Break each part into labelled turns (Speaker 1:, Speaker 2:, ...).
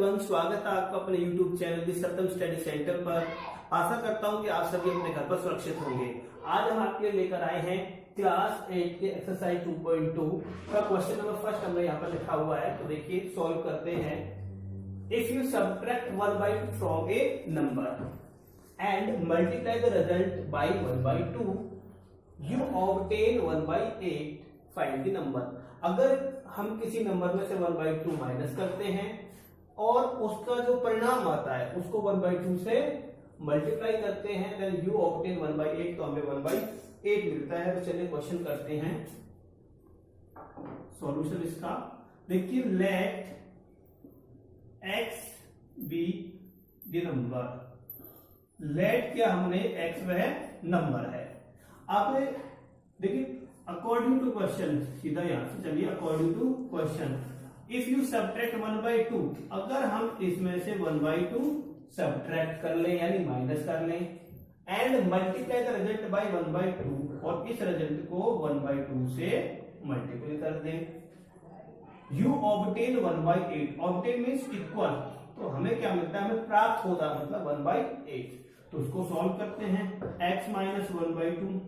Speaker 1: Everyone, स्वागत है आपका अपने YouTube चैनल दी सत्यम स्टडी सेंटर पर। आशा करता हूं कि आप सभी अपने घर पर सुरक्षित होंगे। आज हम आपके लिए लेकर आए हैं क्लास 8 के एक्सरसाइज 2.2 का क्वेश्चन नंबर फर्स्ट हमने यहाँ पर लिखा हुआ है। तो देखिए सॉल्व करते हैं। If you subtract 1/2 from A number and multiply the result by 1/2 you obtain 1/8, find the number. अगर हम किसी नंबर में से 1/2 माइनस करते हैं और उसका जो परिणाम आता है उसको 1/2 से मल्टीप्लाई करते हैं, देन यू ऑब्टेन 1/8, तो हमें 1/8 मिलता है। तो चलिए क्वेश्चन करते हैं सॉल्यूशन इसका। देखिए, let x be the number. Let क्या, हमने x वह नंबर है। आपने देखिए अकॉर्डिंग टू क्वेश्चन, सीधा यहां से चलिए according to question, if you subtract 1/2, अगर हम इसमें से 1/2 सब्ट्रैक्ट कर लें यानी माइनस कर लें, and multiply the result by 1/2, और इस रिजल्ट को 1/2 से मल्टीप्लाई कर दें, you obtain 1/8। Obtain means equal, तो हमें क्या मिलता है, हमें प्राप्त होता है मतलब 1/8। तो उसको सॉल्व करते हैं। x माइनस 1/2,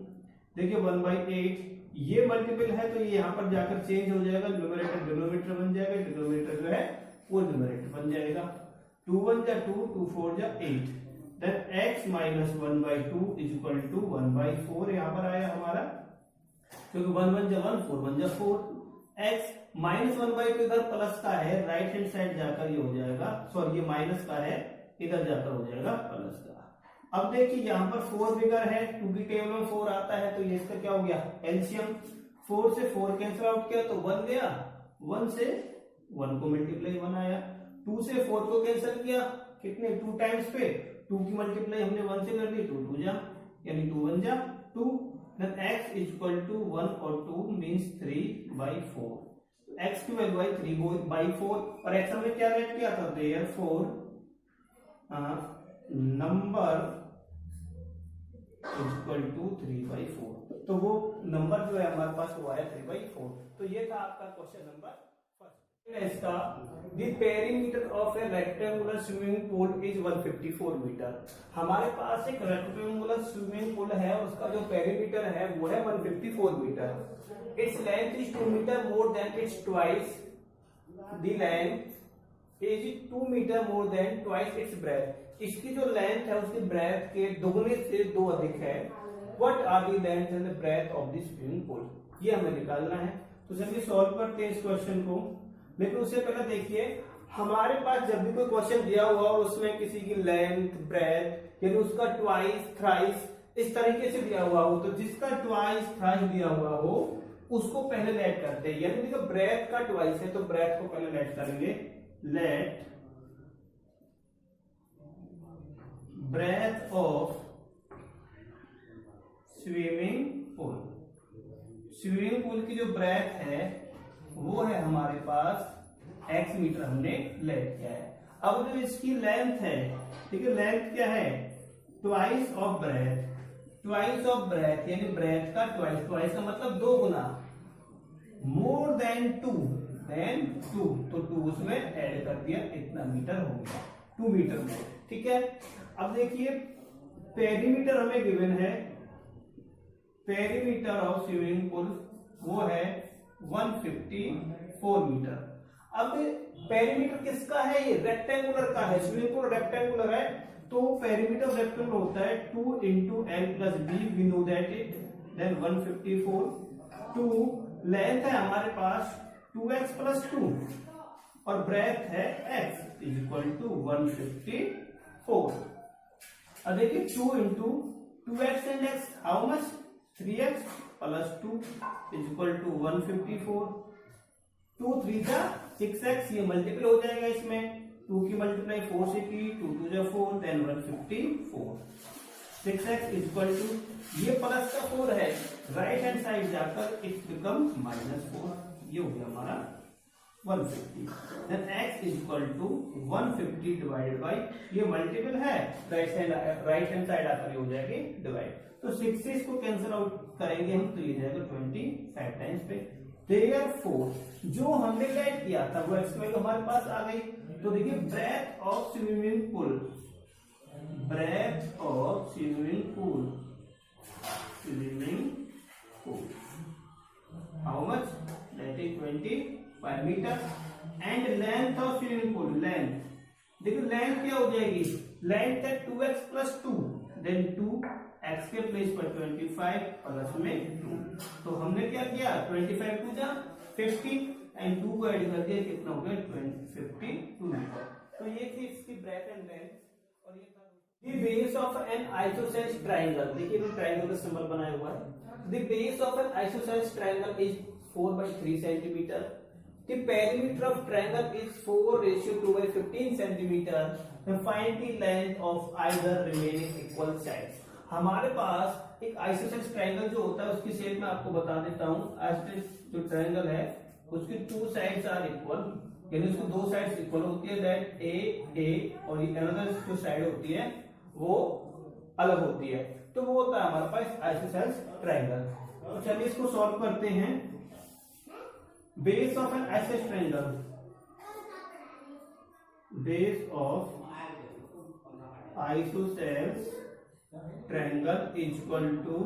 Speaker 1: देखिए 1/8 ये मल्टीपल है तो ये यहां पर जाकर चेंज हो जाएगा, न्यूमरेटर डिनोमिनेटर बन जाएगा, डिनोमिनेटर जो है वो न्यूमरेटर बन जाएगा। 2 1 जा 2, 2 4 जा 8, then x minus 1/2 is equal to 1/4 यहां पर आया हमारा, क्योंकि 1 1 जा 1, 4 1 जा 4। x माइनस 1/2 इधर प्लस का है, राइट हैंड साइड जाकर ये हो जाएगा, सॉरी ये माइनस का है, इधर जाकर हो जाएगा प्लस का। अब देखिए यहाँ पर 4 फिगर है, 2 की टेबल में 4 आता है, तो ये इसका क्या हो गया, एलसीएम। 4 से 4 कैंसिल आउट किया तो 1 गया, 1 से 1 को मल्टीप्लाई 1 आया। 2 से 4 को कैंसिल किया, कितने 2 टाइम्स पे, 2 की मल्टीप्लाई हमने 1 से कर दी, 2 2 जा यानी 2 1 जा 2, then x is equal to 1 और 2 मींस 3/4। x की वैल्यू आई 3/4, और x हमने क्या राइट किया था, देयरफॉर नंबर इक्वल टू 3/4। तो वो नंबर जो है हमारे पास वो आया 3/4। तो ये था आपका क्वेश्चन नंबर फर्स्ट। इसका the perimeter of a rectangular swimming pool is 154 metre. हमारे पास एक रेक्टेंगुलर स्विमिंग पूल है, उसका जो पेरीमीटर है वो है 154 metre. Its length is 2 metre more than its twice the length is 2 metre more than twice its breadth. इसकी जो लेंथ है उसकी ब्रेथ के दोगुने से 2 अधिक है। What are the length and the breadth of this swimming pool, ये हमें निकालना है। तो चलिए सॉल्व करते हैं इस क्वेश्चन को। लेकिन उससे पहले देखिए, हमारे पास जब भी कोई क्वेश्चन दिया हुआ और उसमें किसी की लेंथ, ब्रेथ यानी उसका ट्वाइस, थ्राइस इस तरीके से दिया हुआ हो, तो जिसका ट्वाइस, थ्राइस दिया हुआ हो उसको पहले लेट करते हैं। यानी देखो ब्रेथ का ट्वाइस है तो ब्रेथ को पहले लेट करेंगे। Let breadth of swimming pool. Swimming pool की जो ब्रेथ है वो है हमारे पास x मीटर, हमने लेट किया है। अब जो इसकी लेंथ है, ठीक है, लेंथ क्या है, twice of breadth. Twice of breadth यानी ब्रेथ का ट्वाइस, ट्वाइस का मतलब 2 गुना, मोर देन 2, तो 2 उसमें ऐड कर दिया, इतना मीटर हो गया, 2 मीटर में, ठीक है। अब देखिए पेरीमीटर हमें गिवन है, पेरीमीटर ऑफ स्विमिंग पूल वो है 154 मीटर। अब पेरीमीटर किसका है, ये रेक्टेंगुलर का है, स्विमिंग पूल रेक्टेंगुलर है, तो पेरीमीटर रेक्टेंगुलर होता है 2 into l plus b, we know that it, then 154। 2 length है हमारे पास 2x plus 2 और ब्रेथ है x इज इक्वल टू 154। अब देखिए 2 into 2x and x how much, 3x plus 2 is equal to 154। 2 3 जा 6x, ये मल्टीपल हो जाएगा इसमें, 2 की मल्टीप्लाई 4 से की, 2 2 जा 4, then 154। 6x is equal to, ये प्लस का 4 है, राइट हैंड साइड जाकर इट बिकम -4, ये हो गया हमारा 150। Then x is equal to 150 divided by, ये मल्टीपल है, राइट हैंड साइड आकर हो जाएगी डिवाइड, तो 6 से इसको कैंसिल आउट करेंगे हम, तो ये जाएगा 25 टाइम्स पे, देयरफॉर जो हमने लेट किया था वो एक्स वैल्यू हमारे पास आ गई। तो देखिए breadth of swimming pool, breadth of swimming pool, swimming pool how much, that is 25 metre. And length of swimming pool, length देखिए लेंथ क्या हो जाएगी, लेंथ है 2x प्लस 2, देन 2x के प्लेस पर 25 प्लस में 2। तो हमने क्या किया 25 टू जा 50 एंड 2 को ऐड कर दिया, कितना हो गया 52 मीटर। तो ये थी इसकी ब्रेथ एंड लेंथ। और ये था the base of N isosceles triangle. देखिए मैं ट्रायंगल का सिंबल बनाया हुआ है। The base of N isosceles triangle is 4/3 centimetre. The perimeter of triangle is 4:2/15 centimeter. Find the length of either remaining equal sides. हमारे पास एक आइसोसेलेस ट्रायंगल जो होता है उसकी शेप में आपको बता देता हूँ। आइसोसेलेस जो ट्रायंगल है उसकी 2 साइड्स आर इक्वल, यानी उसको 2 साइड्स इक्वल होती है, दैट ए और अनदर जो साइड होती है वो अलग होती है। तो वो होता है हमारे पास आइसोसेलेस ट्रायंगल। तो चलिए इसको सॉल्व करते हैं। Base of an isosceles triangle, base of isosceles triangle is equal to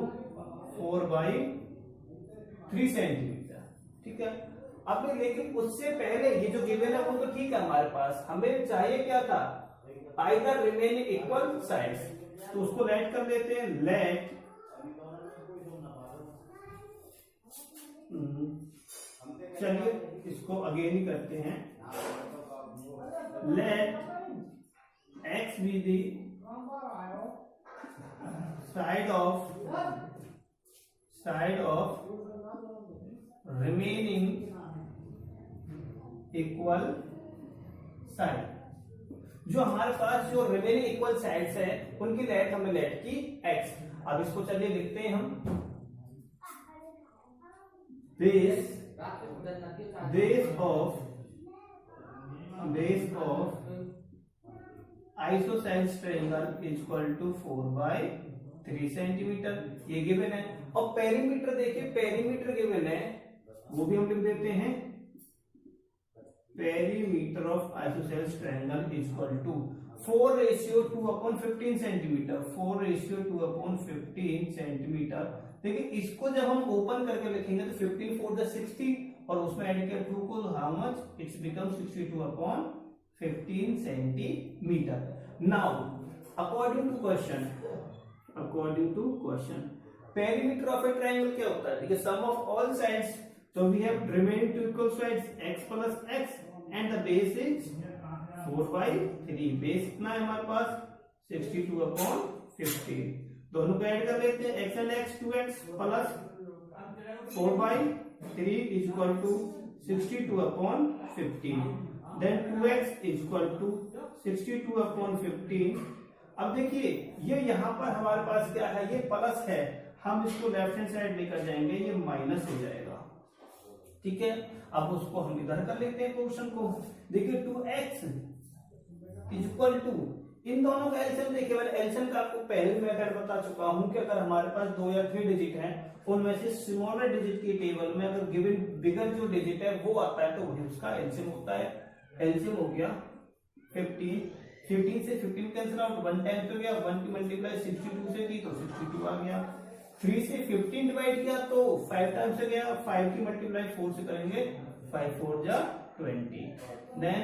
Speaker 1: 4/3 centimetre. ठीक है, अब लेकिन उससे पहले ये जो गिवन है वो तो ठीक है हमारे पास, हमें चाहिए क्या था, आइदर रिमेनिंग इक्वल साइड्स। तो उसको लेट कर लेते हैं, लेट चलिए इसको अगेन ही करते हैं। Let x be the side of remaining equal side. जो हमारे पास जो रिमेनिंग इक्वल साइड्स है उनकी लेट हमने लेट की x। अब इसको चलिए लिखते हैं हम, base of isosceles triangle is equal to 4/3 centimetre, ये गिवन है। और पेरीमीटर देखिए, पेरीमीटर गिवन है वो भी हम लिख देते हैं, perimeter of isosceles triangle is equal to 4:2/15 centimetre, 4:2/15 centimetre. देखिए इसको जब हम ओपन करके लिखेंगे तो 15 4 60 और उसमें ऐड किया 2 को, how much its become 62/15 centimetre. Now according to question perimeter of a triangle क्या होता है, देखिए सम ऑफ ऑल साइड्स। तो we have remaining 2 equal sides x plus x and the base is 4/3। Base कितना है हमारे पास 62/15। दोनों को ऐड कर लेते हैं, x and x 2x plus 4/3 is equal to 62/15, then 2x is equal to 62/15। अब देखिए ये यहाँ पर हमारे पास क्या है, ये प्लस है, हम इसको लेफ्ट हैंड साइड लेकर जाएंगे, ये माइनस हो जाएगा। ठीक है, अब उसको हम इधर कर लेते हैं क्वेश्चन को। देखिए 2x इज इक्वल टू, इन दोनों का एलसीएम देखिए, मैंने एलसीएम का आपको पहले मेथड बता चुका हूं कि अगर हमारे पास 2 या 3 डिजिट हैं उनमें से स्मॉलर डिजिट की टेबल में अगर गिवन बिगर जो डिजिट है वो आता है तो वही उसका एलसीएम होता है। एलसीएम हो गया 15, 15 से 15 कैंसिल आउट, 1 टाइम तो गया, 1 की मल्टीप्लाई 62 से की तो 62 आ गया। 3 से 15 डिवाइड किया तो 5 टाइम से गया, 5 की मल्टीप्लाई 4 से करेंगे, 5 4 जा 20, देन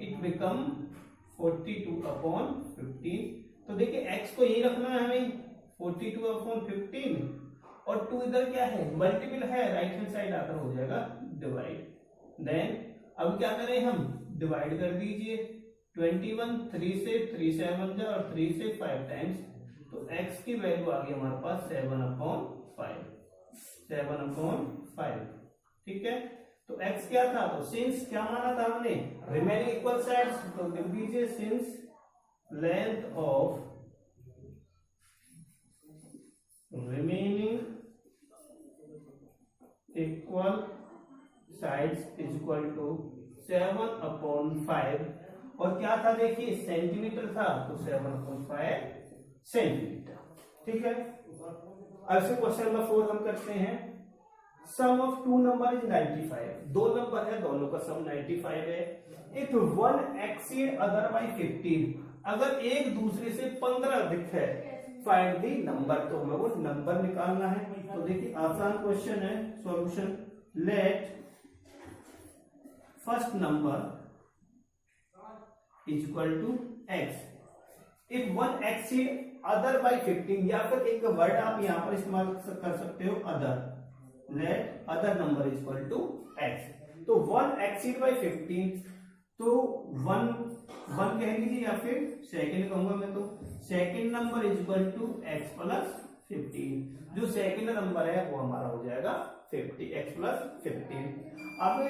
Speaker 1: इट बिकम 42/15। तो देखिए x को यही रखना है हमें, 42/15 और 2 इधर क्या है मल्टीपल है, राइट हैंड साइड आकर हो जाएगा डिवाइड। देन अब क्या करें हम, डिवाइड कर दीजिए 21, 3 से 3 7 जा और 3 से 5 टाइम्स, तो x की वैल्यू आ गई हमारे पास 7/5। ठीक है, तो x क्या था, तो सिंस क्या माना था हमने, रिमेनिंग इक्वल साइड्स, तो लिख दीजिए since length of remaining equal sides is equal to 7/5। और क्या था देखिए सेंटीमीटर था, तो 7/5 सेंटीमीटर। ठीक है, अब से क्वेश्चन नंबर 4 हम करते हैं। सम ऑफ टू नंबर इज 95, दो नंबर है, दोनों का सम 95 है। If one exceed other by 15, अगर एक दूसरे से 15 अधिक है, फाइंड दी नंबर, तो हमें वो नंबर निकालना है। तो देखिए आसान क्वेश्चन है, solution, let first number is equal to x. If one exceed other by 15, या फिर एक वर्ड आप यहां पर इस्तेमाल कर सकते हो, other, let other number is equal to x. तो वन एक्सीड बाय 15, तो वन कह लीजिए, या फिर सेकंड कहूंगा मैं, तो second number is equal to x plus 15। जो सेकंड नंबर है वो हमारा हो जाएगा 50, एक्स प्लस 15। अब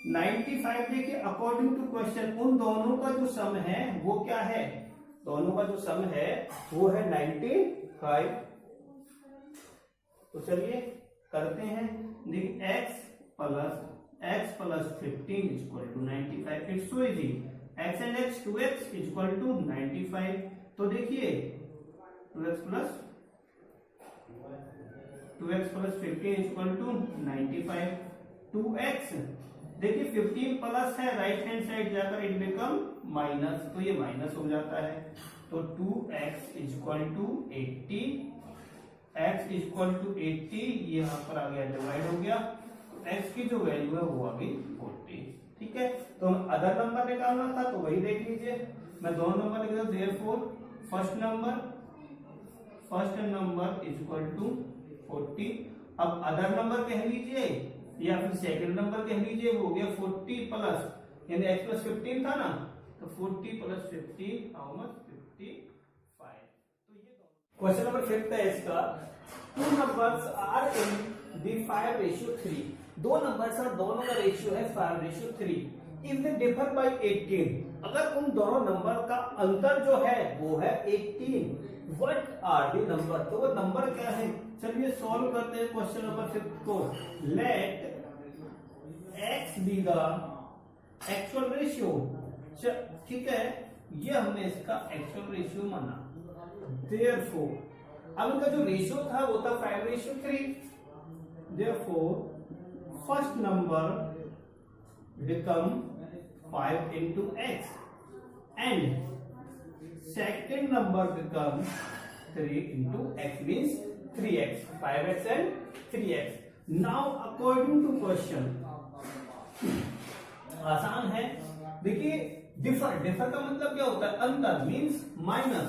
Speaker 1: 95 देखिए, अकॉर्डिंग टू क्वेश्चन उन दोनों का जो सम है वो क्या है, दोनों का जो सम है वो है 95। तो चलिए करते हैं, देखिए x plus 15 is equal to 95। It's so easy, x and x 2x is equal to 95। तो देखिए 2x plus 15 is equal to 95। 2x देखिए 15 प्लस है, राइट हैंड साइड जाकर इट बिकम माइनस, तो ये माइनस हो जाता है। तो 2x is equal to 80, x is equal to 80, ये यहाँ पर आ गया, डिवाइड हो गया, x की जो वैल्यू है वो आ गई 40। ठीक है, तो हम अदर नंबर निकालना था, तो वही देख लीजिए, मैं दोनों नंबर लिख रहा हूं, therefore first number is equal to 40। अब अदर नंबर कह लीजिए या फिर सेकंड नंबर कह लीजिए, वो हो गया 40 प्लस, यानी x प्लस 15 था ना, तो 40 प्लस 15 हाउ मच, 55। तो ये क्वेश्चन नंबर 5 है इसका, two numbers are in the 5:3, दो नंबर्स और दोनों का रेशियो है 5:3। इफ दे डिफर बाय 18, अगर उन दोनों नंबर का अंतर जो है वो है 18, व्हाट आर द नंबर, तो वो नंबर क्या है। चलिए सॉल्व करते हैं क्वेश्चन नंबर 5 को। Let x be the actual ratio, ठीक है, ये हमने इसका एक्चुअल रेशियो माना। देयरफॉर अब इनका जो रेशियो था वो था 5:3, therefore first number become 5 into x and second number become 3 into x, means 3x, 5x and 3x. Now according to question, आसान है, देखिए डिफर का मतलब क्या होता है, अंतर, मीन्स माइनस।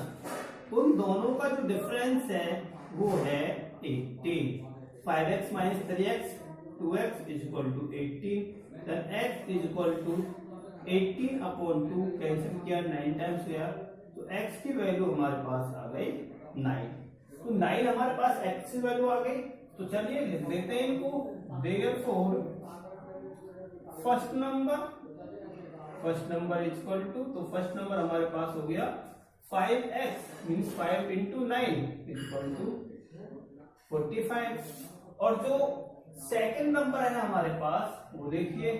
Speaker 1: उन दोनों का जो डिफरेंस है वो है 18। 5x minus 3x, 2x is equal to 18, then x is equal to 18 upon 2, cancel किया 9 टाइम्स गया, तो x की वैल्यू हमारे पास आ गई 9। तो 9 हमारे पास x की वैल्यू आ गई। तो चलिए लिख देते हैं इनको, therefore first number is equal to, तो फर्स्ट नंबर हमारे पास हो गया 5x, means 5 into 9 is equal to 45। और जो सेकंड नंबर है हमारे पास, वो देखिए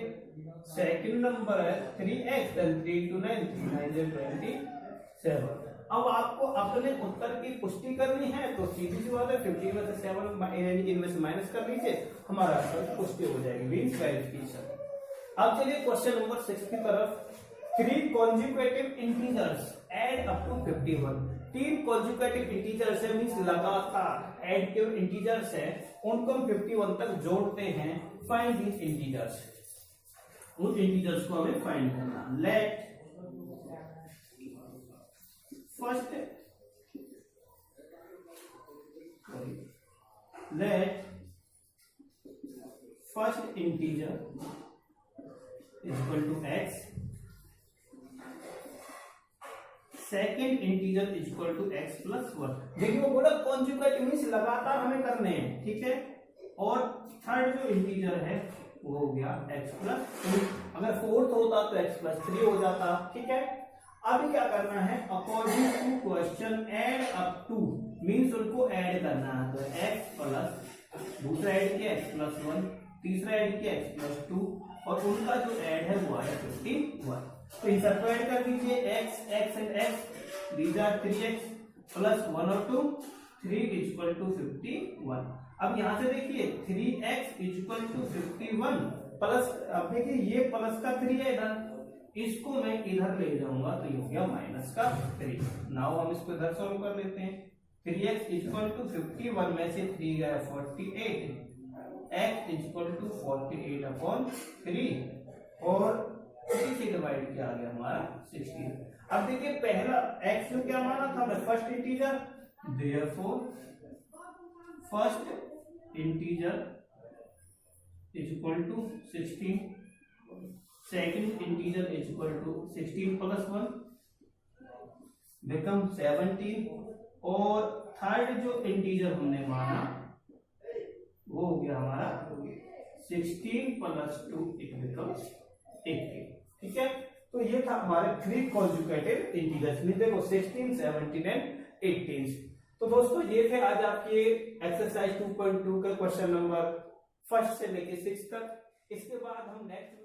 Speaker 1: सेकंड नंबर है 3x, देन 3 into 9, 3 9 27। अब आपको अपने उत्तर की पुष्टि करनी है, तो सीधी सी बात है 15 में से 7 इनमें से माइनस कर लीजिए, हमारा आंसर पुष्टि हो जाएगी, मींस वेरिफिकेशन। अब चलिए क्वेश्चन नंबर 6 की तरफ। 3 conjugative integers add up to 51, 3 conjugative integers है, मींस लगातार एड के इंटीजर्स है, उनको हम 51 तक जोड़ते हैं। फाइंड दीज इंटीजर्स, उन इंटीजर्स को हमें फाइंड करना। Let first integer is equal to x, second integer is equal to x plus 1। देखिए वो बोला कॉन्जुगेट मींस लगातार हमें करने हैं, ठीक है। और थर्ड जो इंटीजर है वो हो गया x प्लस 2, अगर फोर्थ होता तो x प्लस 3 हो जाता, ठीक है। अभी क्या करना है, according to question add up to, means उनको ऐड करना है, तो x प्लस, दूसरा ऐड किया x प्लस 1, तीसरा ऐड किया x प्लस 2, और उनका जो ऐड है वो आया 51। तो इन सबको ऐड कर दीजिए, x and x, these are 3x plus 1 और 2, 3 इज इक्वल टू 51। अब यहां से देखिए 3x इक्वल टू 51 प्लस, अब देखिए ये प्लस का 3 है इधर, इसको मैं इधर ले जाऊंगा तो ये हो गया माइनस का 3। नाउ हम इसको इधर सॉल्व कर लेते हैं। 3x इक्वल टू 51 में से 3 गया 48, x इक्वल टू 48 अपॉन 3 और इसी से डिवाइड किया गया हमारा 16। अब देखिए पहला x में क्या माना था, first integer, therefore first integer is equal to 16, second integer is equal to 16 plus 1 become 17 और थर्ड जो इंटीजर हमने माना वो हो गया हमारा 16 प्लस 2 इट बिकम्स 18। ठीक है, तो ये था हमारे 3 कॉन्जुगेटिव इंटीजर्स में, देखो 16, 17 एंड 18। तो दोस्तों ये थे आज आपके एक्सरसाइज 2.2 का क्वेश्चन नंबर 1 से लेके 6 तक। इसके बाद हम नेक्स्ट